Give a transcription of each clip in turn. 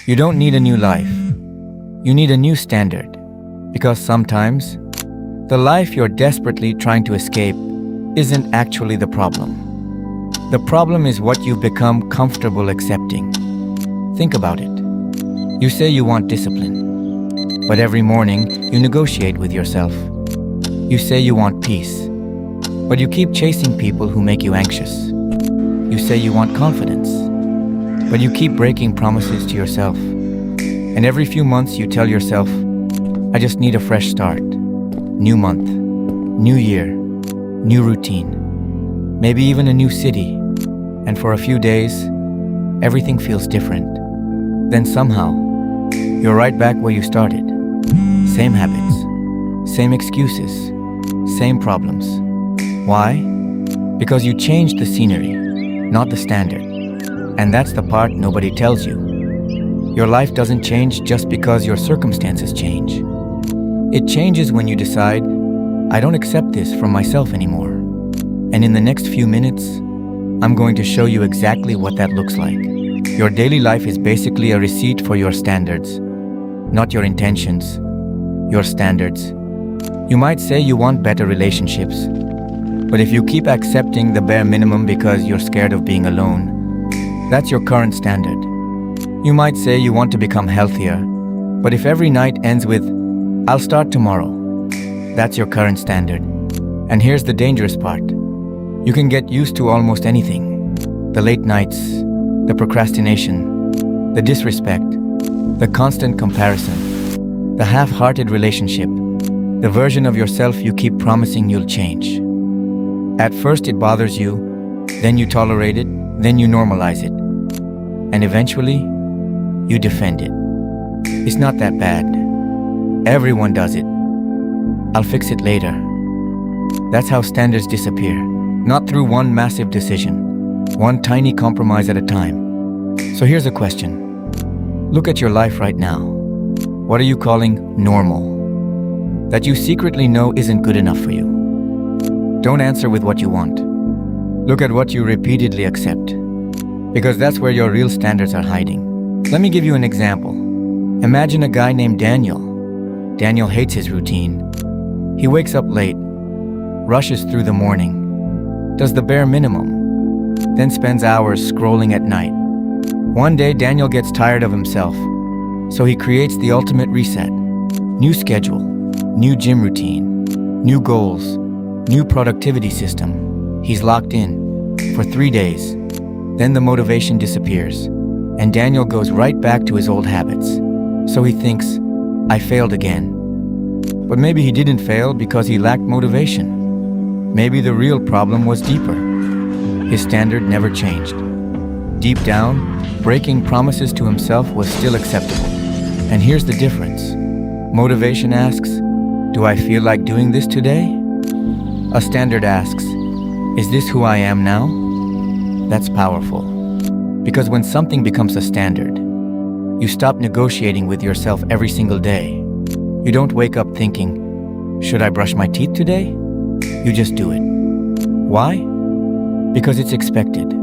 You don't need a new life. You need a new standard. Because sometimes, the life you're desperately trying to escape isn't actually the problem. The problem is what you've become comfortable accepting. Think about it. You say you want discipline, but every morning you negotiate with yourself. You say you want peace, but you keep chasing people who make you anxious. You say you want confidence, but you keep breaking promises to yourself. And every few months you tell yourself, I just need a fresh start. New month, new year, new routine, maybe even a new city. And for a few days, everything feels different. Then somehow, you're right back where you started. Same habits, same excuses, same problems. Why? Because you changed the scenery, not the standard. And that's the part nobody tells you. Your life doesn't change just because your circumstances change. It changes when you decide, I don't accept this from myself anymore. And in the next few minutes, I'm going to show you exactly what that looks like. Your daily life is basically a receipt for your standards, not your intentions, your standards. You might say you want better relationships, but if you keep accepting the bare minimum because you're scared of being alone, that's your current standard. You might say you want to become healthier, but if every night ends with, I'll start tomorrow, that's your current standard. And here's the dangerous part. You can get used to almost anything. The late nights, the procrastination, the disrespect, the constant comparison, the half-hearted relationship, the version of yourself you keep promising you'll change. At first it bothers you, then you tolerate it, then you normalize it. And eventually, you defend it. It's not that bad. Everyone does it. I'll fix it later. That's how standards disappear. Not through one massive decision, one tiny compromise at a time. So here's a question. Look at your life right now. What are you calling normal? That you secretly know isn't good enough for you. Don't answer with what you want. Look at what you repeatedly accept. Because that's where your real standards are hiding. Let me give you an example. Imagine a guy named Daniel. Daniel hates his routine. He wakes up late, rushes through the morning, does the bare minimum, then spends hours scrolling at night. One day, Daniel gets tired of himself, so he creates the ultimate reset. New schedule, new gym routine, new goals, new productivity system. He's locked in for 3 days. Then the motivation disappears, and Daniel goes right back to his old habits. So he thinks, I failed again. But maybe he didn't fail because he lacked motivation. Maybe the real problem was deeper. His standard never changed. Deep down, breaking promises to himself was still acceptable. And here's the difference. Motivation asks, do I feel like doing this today? A standard asks, is this who I am now? That's powerful. Because when something becomes a standard, you stop negotiating with yourself every single day. You don't wake up thinking, should I brush my teeth today? You just do it. Why? Because it's expected.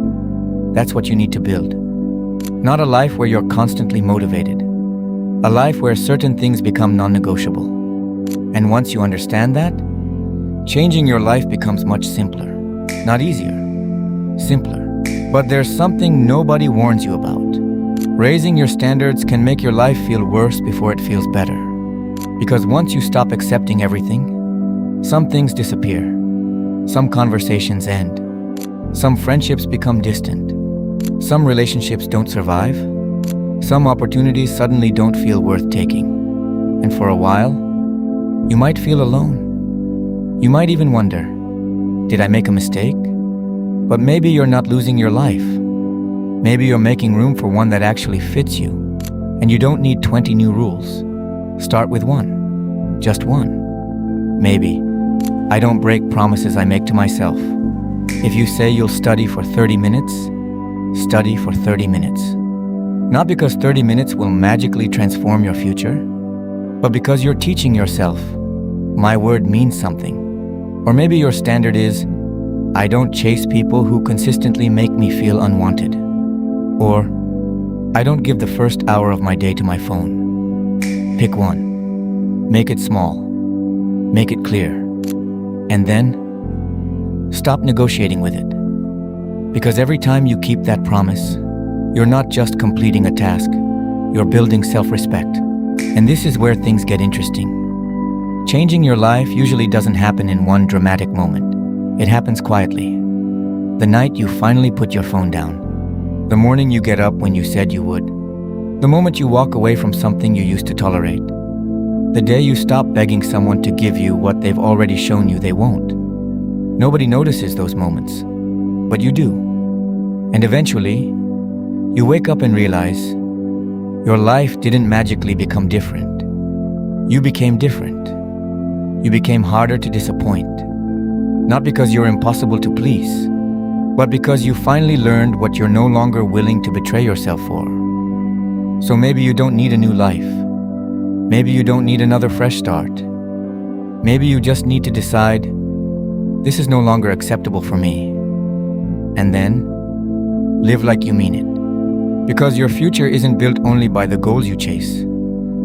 That's what you need to build. Not a life where you're constantly motivated. A life where certain things become non-negotiable. And once you understand that, changing your life becomes much simpler. Not easier, simpler. But there's something nobody warns you about. Raising your standards can make your life feel worse before it feels better. Because once you stop accepting everything, some things disappear. Some conversations end. Some friendships become distant. Some relationships don't survive. Some opportunities suddenly don't feel worth taking. And for a while, you might feel alone. You might even wonder, did I make a mistake? But maybe you're not losing your life. Maybe you're making room for one that actually fits you. And you don't need 20 new rules. Start with one. Just one. Maybe, I don't break promises I make to myself. If you say you'll study for 30 minutes, study for 30 minutes. Not because 30 minutes will magically transform your future, but because you're teaching yourself, my word means something. Or maybe your standard is, I don't chase people who consistently make me feel unwanted. Or, I don't give the first hour of my day to my phone. Pick one. Make it small. Make it clear. And then, stop negotiating with it. Because every time you keep that promise, you're not just completing a task, you're building self-respect. And this is where things get interesting. Changing your life usually doesn't happen in one dramatic moment. It happens quietly. The night you finally put your phone down. The morning you get up when you said you would. The moment you walk away from something you used to tolerate. The day you stop begging someone to give you what they've already shown you they won't. Nobody notices those moments, but you do. And eventually, you wake up and realize your life didn't magically become different. You became different. You became harder to disappoint. Not because you're impossible to please, but because you finally learned what you're no longer willing to betray yourself for. So maybe you don't need a new life. Maybe you don't need another fresh start. Maybe you just need to decide, this is no longer acceptable for me. And then, live like you mean it. Because your future isn't built only by the goals you chase.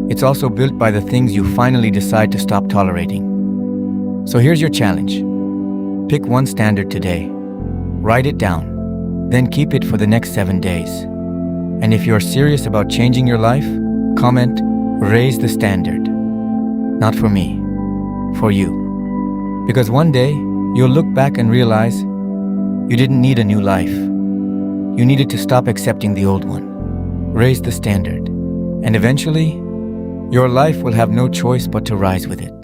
It's also built by the things you finally decide to stop tolerating. So here's your challenge. Pick one standard today. Write it down, then keep it for the next 7 days. And if you're serious about changing your life, comment, raise the standard. Not for me, for you. Because one day, you'll look back and realize you didn't need a new life. You needed to stop accepting the old one. Raise the standard. And eventually, your life will have no choice but to rise with it.